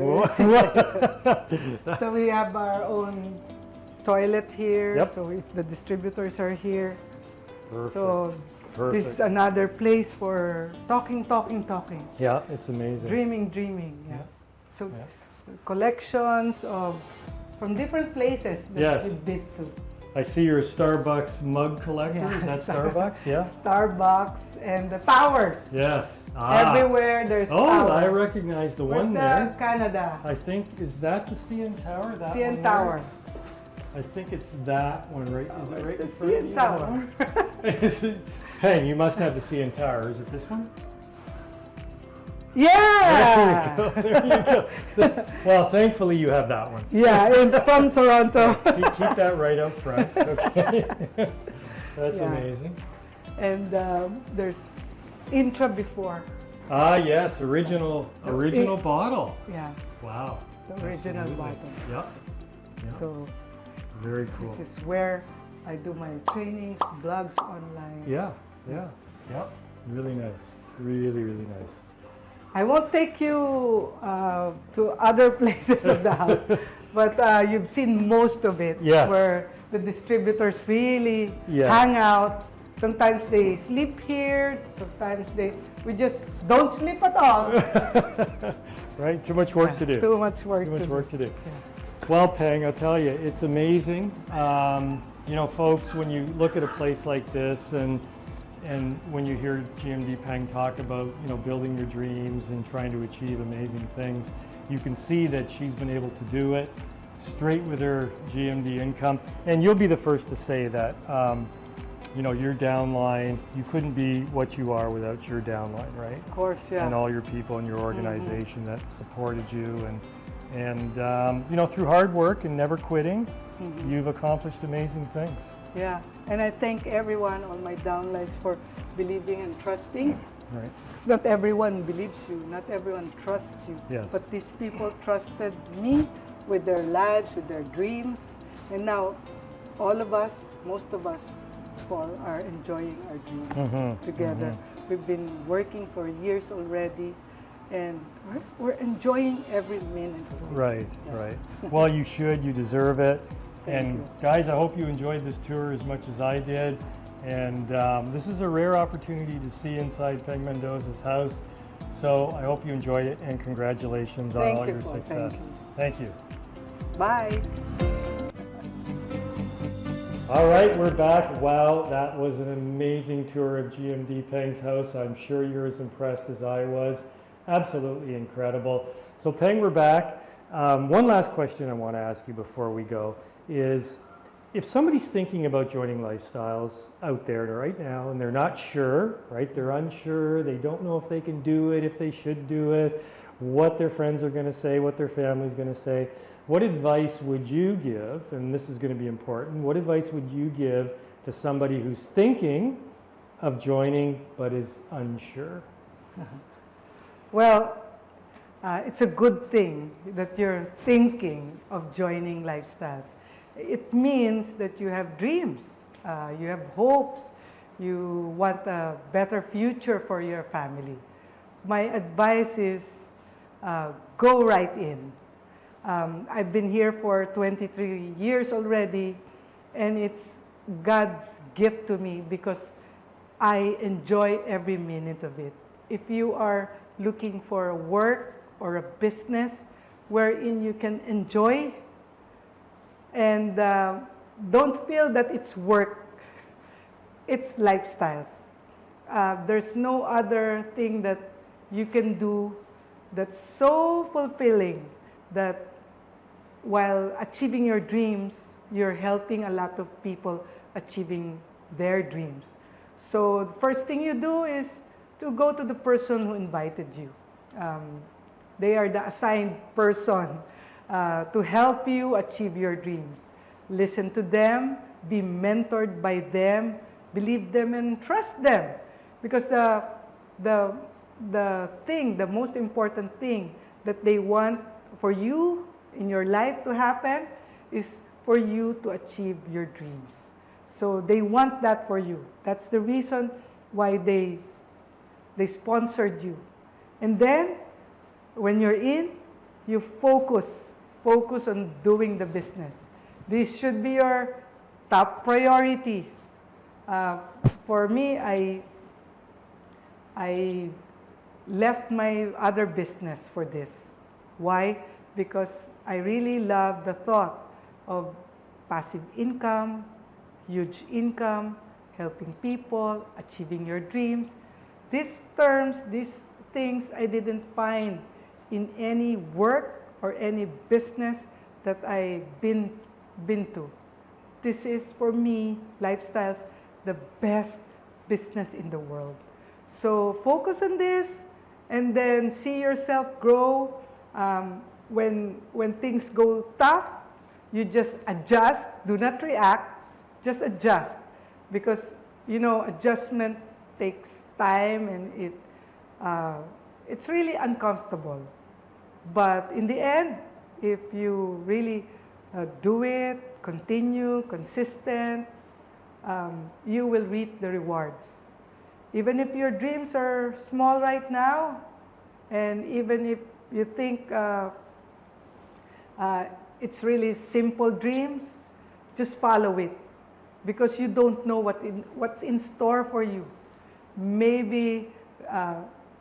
So we have our own toilet here. Yep. So the distributors are here. Perfect. So Perfect. this is another place for talking. Yeah, it's amazing. Dreaming. Yeah. Yeah. So Yeah. collections of from different places that Yes. we've been to. I see you're a Starbucks mug collector. Yeah, Is that Starbucks? Yeah. Starbucks and the towers. Yes. Everywhere there's Oh, tower. I recognize the Where's one the there. Canada? I think, is that the CN Tower? That CN one there? Tower. I think it's that one right. Is it right The in front of CN you? Tower. Is it? Peng, you must have the CN Tower. Is it this one? Yeah. There you go. Well, thankfully you have that one. Yeah, from Toronto. Keep that right up front. Okay. That's Yeah. amazing. And there's Intra before. Ah, yes, original bottle. Yeah, Wow. the original Absolutely. bottle. Yep. Yep. So Very cool. this is where I do my trainings, blogs online. Yeah. Yep. Really nice. Really nice. I won't take you to other places of the house, but you've seen most of it. Yes. Where the distributors really Yes. hang out. Sometimes they sleep here. Sometimes we just don't sleep at all. Right? Too much work to do. Too much work. Too much to work to do. Yeah. Well, Peng, I'll tell you, it's amazing. You know, folks, when you look at a place like this and when you hear GMD Peng talk about, you know, building your dreams and trying to achieve amazing things, you can see that she's been able to do it straight with her GMD income. And you'll be the first to say that, you know, your downline, you couldn't be what you are without your downline, right? Of course, yeah. And all your people in your organization that supported you and you know, through hard work and never quitting, you've accomplished amazing things. Yeah, and I thank everyone on my downlines for believing and trusting. Right. It's not everyone believes you, not everyone trusts you. Yes. But these people trusted me with their lives, with their dreams, and now all of us, most of us, Paul, are enjoying our dreams together. We've been working for years already, and we're enjoying every minute. Right, Yeah. right. Well, you should, you deserve it. Thank And you. guys, I hope you enjoyed this tour as much as I did. And this is a rare opportunity to see inside Peng Mendoza's house. So I hope you enjoyed it, and congratulations on Thank all you, your Paul. success. Thank Thank you. Bye. All right, we're back. Wow, that was an amazing tour of GMD Peng's house. I'm sure you're as impressed as I was. Absolutely incredible. So Peng, we're back. One last question I want to ask you before we go is, if somebody's thinking about joining Lifestyles out there right now and they're not sure, right? They're unsure, they don't know if they can do it, if they should do it, what their friends are going to say, what their family's going to say. What advice would you give, and this is going to be important, what advice would you give to somebody who's thinking of joining but is unsure? Well, it's a good thing that you're thinking of joining Lifestyles. It means that you have dreams, you have hopes, you want a better future for your family. My advice is go right in. I've been here for 23 years already, and it's God's gift to me because I enjoy every minute of it. If you are looking for a work or a business wherein you can enjoy and don't feel that it's work, it's lifestyles. There's no other thing that you can do that's so fulfilling that while achieving your dreams, you're helping a lot of people achieving their dreams. So the first thing you do is to go to the person who invited you. They are the assigned person to help you achieve your dreams. Listen to them, be mentored by them, believe them and trust them. Because the most important thing that they want for you in your life to happen is for you to achieve your dreams. So they want that for you. That's the reason why they They sponsored you. And then, when you're in, you focus on doing the business. This should be your top priority. For me, I left my other business for this. Why? Because I really love the thought of passive income, huge income, helping people, achieving your dreams. These terms, these things I didn't find in any work or any business that I've been to. This is, for me, lifestyles, the best business in the world. So focus on this and then see yourself grow. When things go tough, you just adjust, do not react, just adjust. Because, adjustment takes time and it's really uncomfortable. But in the end, if you really do it, continue, consistent, you will reap the rewards. Even if your dreams are small right now, and even if you think it's really simple dreams, just follow it. Because you don't know what's in store for you. Maybe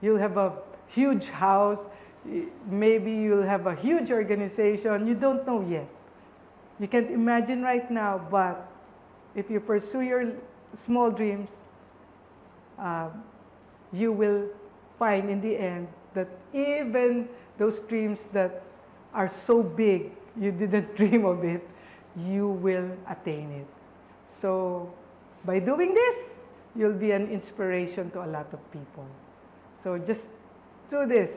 you'll have a huge house, maybe you'll have a huge organization, you don't know yet. You can't imagine right now, but if you pursue your small dreams, you will find in the end that even those dreams that are so big, you didn't dream of it, you will attain it. So by doing this, you'll be an inspiration to a lot of people. So just do this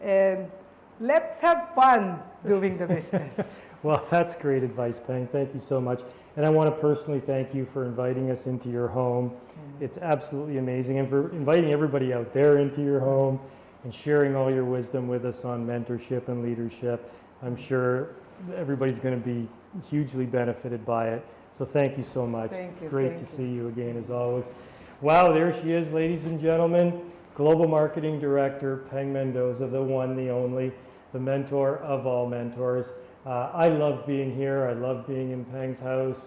and let's have fun doing the business. Well, that's great advice, Peng. Thank you so much. And I want to personally thank you for inviting us into your home. It's absolutely amazing. And for inviting everybody out there into your home and sharing all your wisdom with us on mentorship and leadership. I'm sure everybody's going to be hugely benefited by it. So thank you so much. Thank you. Great to see you again as always. Wow, there she is, ladies and gentlemen. Global Marketing Director, Peng Mendoza, the one, the only, the mentor of all mentors. I love being here. I love being in Peng's house,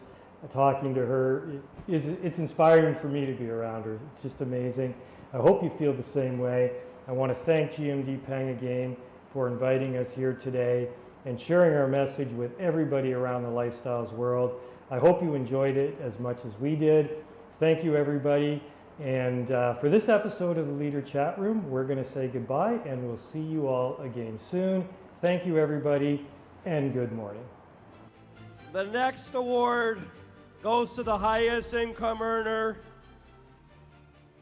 talking to her. It's inspiring for me to be around her. It's just amazing. I hope you feel the same way. I want to thank GMD Peng again for inviting us here today and sharing our message with everybody around the lifestyles world. I hope you enjoyed it as much as we did. Thank you, everybody. And for this episode of the Leader Chat Room, we're going to say goodbye, and we'll see you all again soon. Thank you, everybody, and good morning. The next award goes to the highest income earner.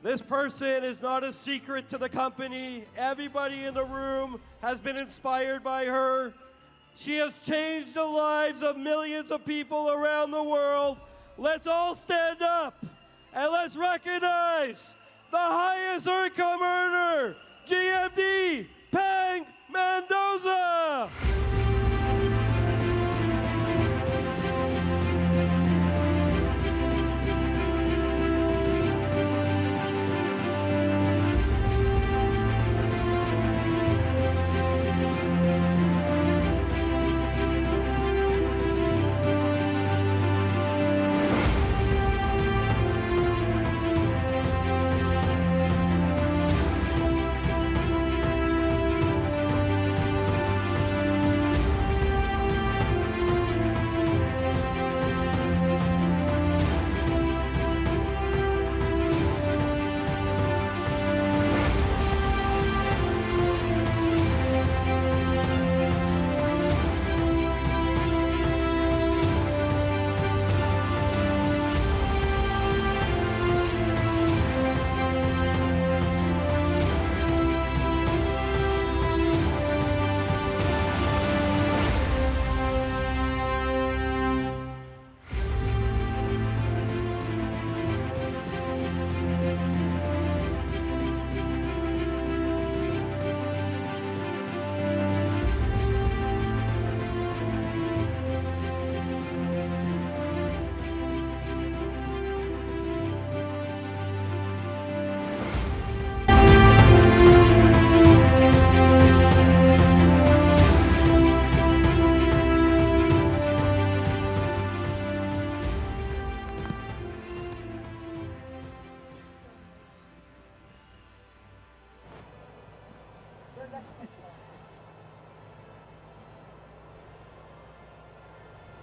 This person is not a secret to the company. Everybody in the room has been inspired by her. She has changed the lives of millions of people around the world. Let's all stand up and let's recognize the highest income earner, GMD Peng Mendoza.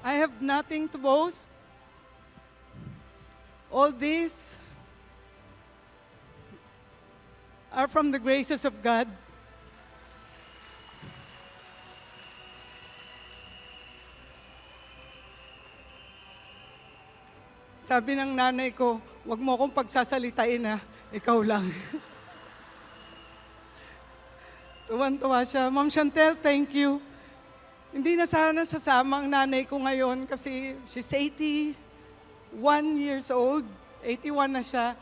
I have nothing to boast. All these are from the graces of God. Sabi ng nanay ko, wag mo akong pagsasalitain ha, ikaw lang. Tuwan-tuwa siya. Ma'am Chantel, thank you. Hindi na sana sasama ang nanay ko ngayon kasi she's 81 years old. 81 na siya.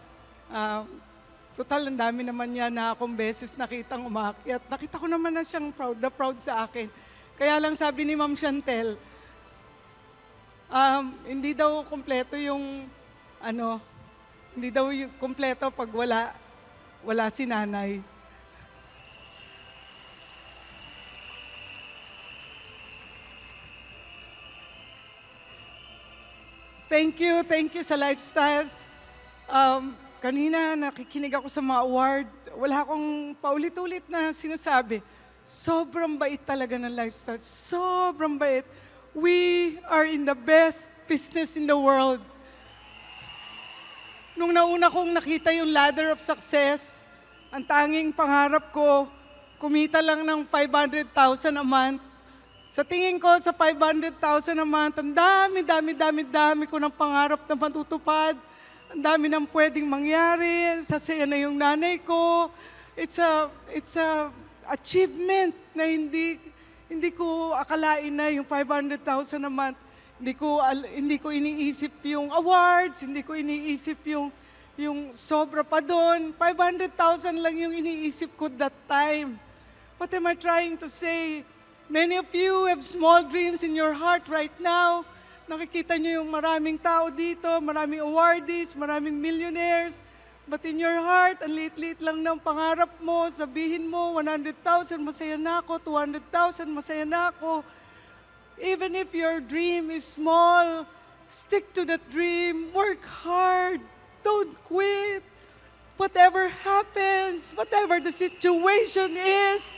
Total, ang dami naman niya na akong beses nakitang umakyat. Nakita ko naman na siyang proud na proud sa akin. Kaya lang sabi ni Ma'am Chantel, hindi daw kumpleto yung, hindi daw yung kumpleto pag wala si nanay. Thank you sa Lifestyles. Kanina nakikinig ako sa mga award. Wala akong paulit-ulit na sinasabi. Sobrang bait talaga ng Lifestyles. Sobrang bait. We are in the best business in the world. Nung nauna kong nakita yung ladder of success, ang tanging pangarap ko, kumita lang ng 500,000 a month. Sa tingin ko, sa 500,000 a month, ang dami ko ng pangarap na matutupad. Ang dami nang pwedeng mangyari. Sasaya na yung nanay ko. It's a achievement na hindi ko akalain na yung 500,000 a month. Hindi ko iniisip yung awards, hindi ko iniisip yung sobra pa doon. 500,000 lang yung iniisip ko that time. What am I trying to say? Many of you have small dreams in your heart right now. Nakikita niyo yung maraming tao dito, maraming awardees, maraming millionaires. But in your heart, ang liit-liit lang ng pangarap mo, sabihin mo, 100,000, masaya na ako, 200,000, masaya na ako. Even if your dream is small, stick to that dream, work hard, don't quit. Whatever happens, whatever the situation is,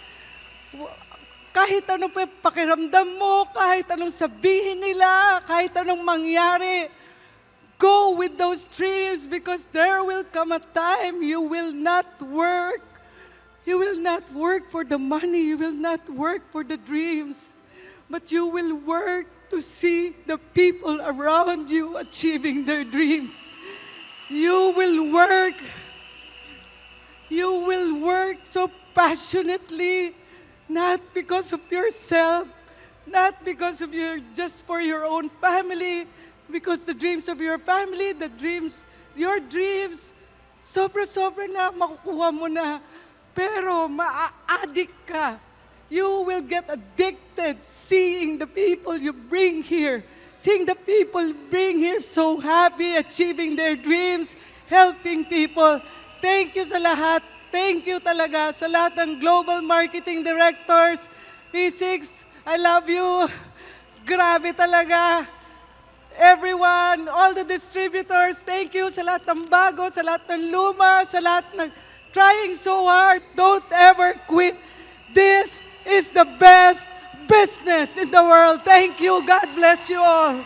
kahit anong pakiramdam mo, kahit anong sabihin nila, kahit anong mangyari, go with those dreams because there will come a time you will not work. You will not work for the money. You will not work for the dreams. But you will work to see the people around you achieving their dreams. You will work so passionately, not because of yourself, not because of just for your own family, because the dreams of your family, your dreams, sobra-sobra na, makukuha mo na. Pero maa-addict ka. You will get addicted seeing the people you bring here. Seeing the people bring here so happy, achieving their dreams, helping people. Thank you sa lahat. Thank you talaga sa lahat ng Global Marketing Directors. P6, I love you. Grabe talaga. Everyone, all the distributors, thank you sa lahat ng bago, sa lahat ng luma, sa lahat ng trying so hard. Don't ever quit. This is the best business in the world. Thank you. God bless you all.